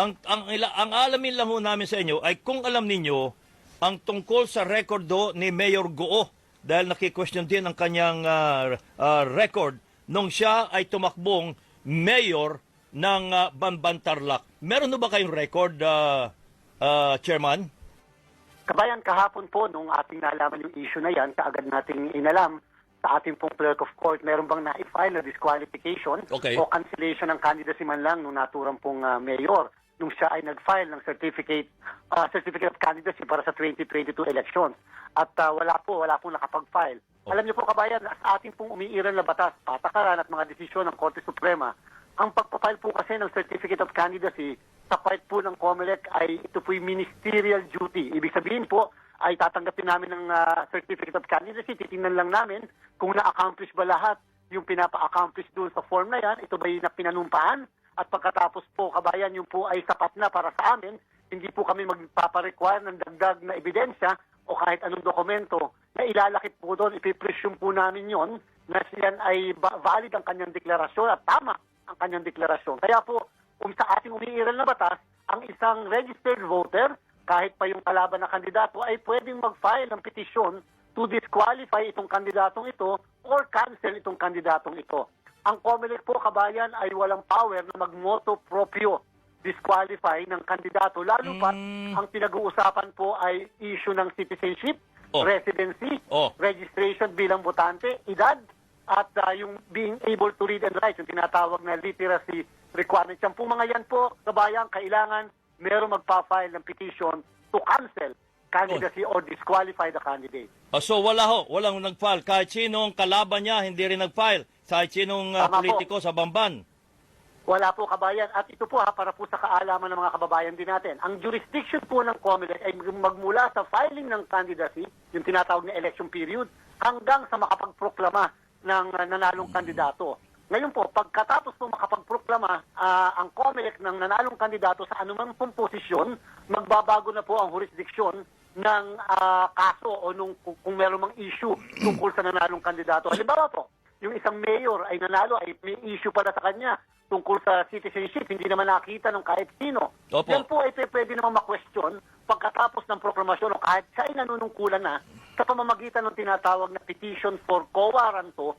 ang alamin lang ho namin sa inyo ay kung alam ninyo ang tungkol sa record do ni Mayor Goo dahil naki-question din ang kanyang record nung siya ay tumakbong mayor ng Banban-Tarlac. Meron ba kayong record, Chairman? Kabayan, kahapon po, nung ating nalaman yung issue na yan, kaagad nating inalam sa ating pong clerk of court, meron bang na-file na disqualification o cancellation ng candidacy man lang nung naturang pong mayor nung siya ay nag-file ng certificate of candidacy para sa 2022 elections. At wala pong nakapag-file. Alam niyo po, kabayan, sa ating pong umiiral na batas, patakaran at mga desisyon ng Korte Suprema, ang pagpa-file po kasi ng certificate of candidacy sa part po ng COMELEC ay ito po'y ministerial duty. Ibig sabihin po ay tatanggapin namin ng certificate of candidacy, titingnan lang namin kung na-accomplish ba lahat yung pinapa-accomplish doon sa form na yan, ito ba'y pinanumpaan, at pagkatapos po, kabayan, yung po ay sapat na para sa amin, hindi po kami magpaparequire ng dagdag na ebidensya o kahit anong dokumento na ilalakip po doon, ipipresume po namin yon na siyan ay valid ang kanyang deklarasyon at tama ang kanyang deklarasyon. Kaya po, kung sa ating umiiral na batas, ang isang registered voter, kahit pa yung kalaban na kandidato, ay pwedeng mag-file ng petisyon to disqualify itong kandidatong ito or cancel itong kandidatong ito. Ang COMELEC po, kabayan, ay walang power na mag-moto proprio disqualify ng kandidato. Lalo pa, ang pinag-uusapan po ay issue ng citizenship, residency, registration bilang botante, edad, at yung being able to read and write, yung tinatawag na literacy requirements. Yan po mga yan po, kabayan, kailangan meron magpa-file ng petition to cancel candidacy or disqualify the candidate. So walang nag-file. Kahit sinong kalaban niya, hindi rin nag-file. Kahit sinong politiko sa Bamban. Wala po, kabayan. At ito po para po sa kaalaman ng mga kababayan din natin. Ang jurisdiction po ng COMELEC ay magmula sa filing ng candidacy, yung tinatawag na election period, hanggang sa makapagproklama ng nanalong kandidato. Ngayon po, pagkatapos po makapagproklama ang COMELEC ng nanalong kandidato sa anumang pong posisyon, magbabago na po ang jurisdiction ng kaso o kung meron mang issue tungkol sa nanalong kandidato. Halimbawa po, yung isang mayor ay nanalo, ay may issue pala sa kanya tungkol sa citizenship, hindi naman nakita ng kahit sino. Opo. Yan po ay pwede naman ma-question pagkatapos ng proklamasyon o kahit siya ay nanunungkulan na sa pamamagitan ng tinatawag na petition for quo warranto